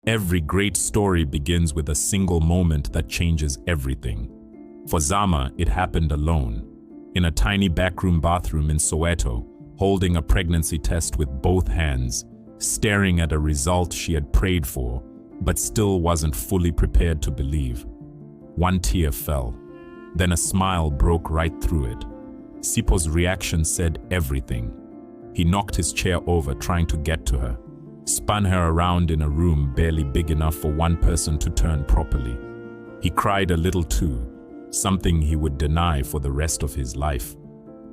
Every great story begins with a single moment that changes everything. For Zama, it happened alone, in a tiny backroom bathroom in Soweto, holding a pregnancy test with both hands, staring at a result she had prayed for, but still wasn't fully prepared to believe. One tear fell. Then a smile broke right through it. Sipho's reaction said everything. He knocked his chair over trying to get to her, spun her around in a room barely big enough for one person to turn properly. He cried a little too, something he would deny for the rest of his life.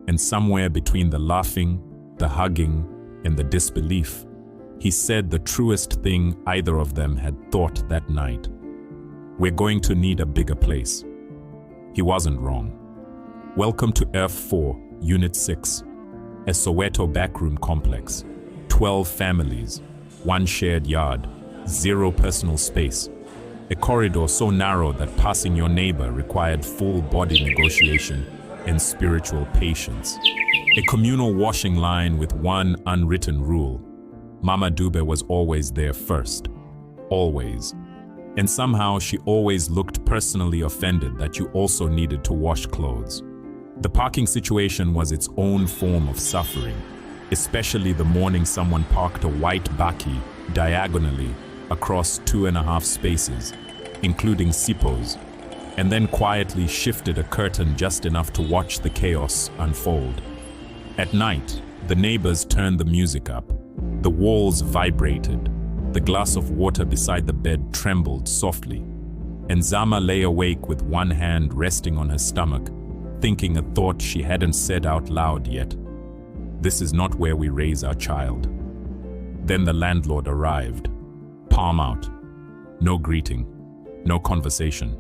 And somewhere between the laughing, the hugging, and the disbelief, he said the truest thing either of them had thought that night. "We're going to need a bigger place." He wasn't wrong. Welcome to F4, Unit 6, a Soweto backroom complex. 12 families, one shared yard, 0 personal space. A corridor so narrow that passing your neighbor required full-body negotiation and spiritual patience. A communal washing line with one unwritten rule. Mama Dube was always there first. Always. And somehow she always looked personally offended that you also needed to wash clothes. The parking situation was its own form of suffering, especially the morning someone parked a white bakkie diagonally across 2.5 spaces, including Sipho's, and then quietly shifted a curtain just enough to watch the chaos unfold. At night, the neighbors turned the music up. The walls vibrated. The glass of water beside the bed trembled softly, and Zama lay awake with one hand resting on her stomach, thinking a thought she hadn't said out loud yet. This is not where we raise our child. Then the landlord arrived. Palm out. No greeting. No conversation.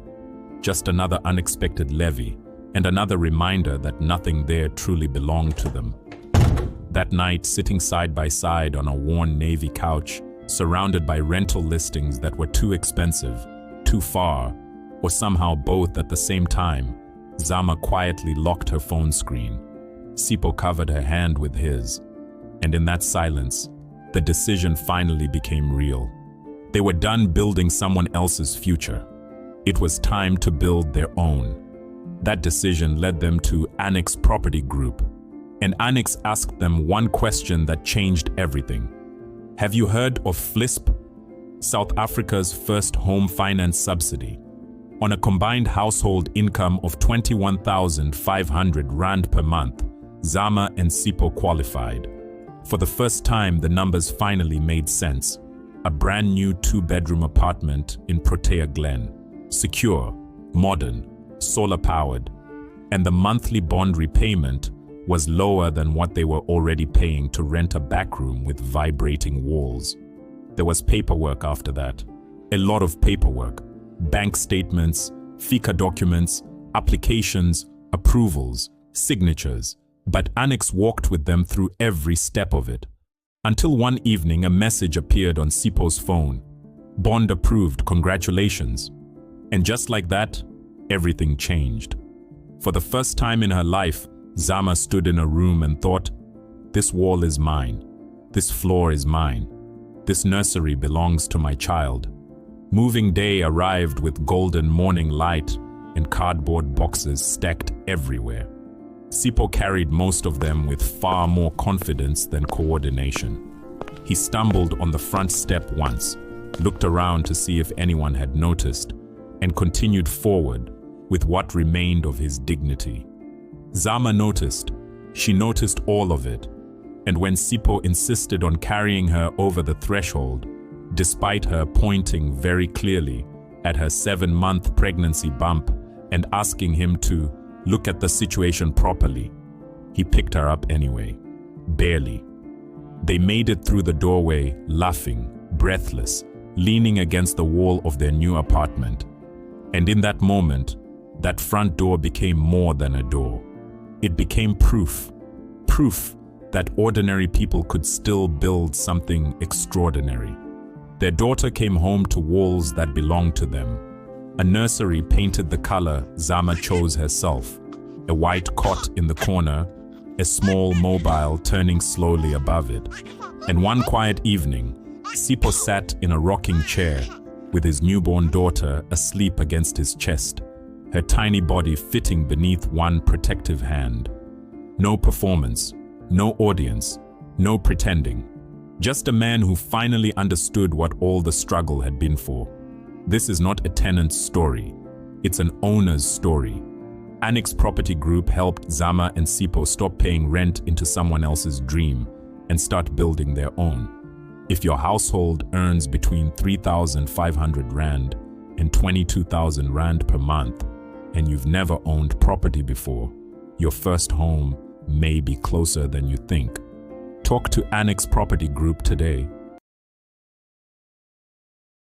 Just another unexpected levy, and another reminder that nothing there truly belonged to them. That night, sitting side by side on a worn navy couch, surrounded by rental listings that were too expensive, too far, or somehow both at the same time, Zama quietly locked her phone screen. Sipho covered her hand with his, and in that silence, the decision finally became real. They were done building someone else's future. It was time to build their own. That decision led them to Anix Property Group, and Anix asked them one question that changed everything. Have you heard of FLISP? South Africa's first home finance subsidy. On a combined household income of 21,500 Rand per month, Zama and Sipho qualified. For the first time, the numbers finally made sense. A brand new 2-bedroom apartment in Protea Glen. Secure, modern, solar-powered. And the monthly bond repayment was lower than what they were already paying to rent a backroom with vibrating walls. There was paperwork after that. A lot of paperwork. Bank statements, FICA documents, applications, approvals, signatures. But Anix walked with them through every step of it. Until one evening a message appeared on Sipho's phone. Bond approved, congratulations. And just like that, everything changed. For the first time in her life, Zama stood in a room and thought, this wall is mine. This floor is mine. This nursery belongs to my child. Moving day arrived with golden morning light and cardboard boxes stacked everywhere. Sipho carried most of them with far more confidence than coordination. He stumbled on the front step once, looked around to see if anyone had noticed, and continued forward with what remained of his dignity. Zama noticed. She noticed all of it. And when Sipho insisted on carrying her over the threshold, despite her pointing very clearly at her 7-month pregnancy bump and asking him to look at the situation properly, he picked her up anyway. Barely. They made it through the doorway, laughing, breathless, leaning against the wall of their new apartment. And in that moment, that front door became more than a door. It became proof. Proof that ordinary people could still build something extraordinary. Their daughter came home to walls that belonged to them. A nursery painted the color Zama chose herself. A white cot in the corner, a small mobile turning slowly above it. And one quiet evening, Sipo sat in a rocking chair, with his newborn daughter asleep against his chest, her tiny body fitting beneath one protective hand. No performance, no audience, no pretending. Just a man who finally understood what all the struggle had been for. This is not a tenant's story. It's an owner's story. Anix Property Group helped Zama and Sipo stop paying rent into someone else's dream and start building their own. If your household earns between 3,500 Rand and 22,000 Rand per month, and you've never owned property before, your first home may be closer than you think. Talk to Anix Property Group today.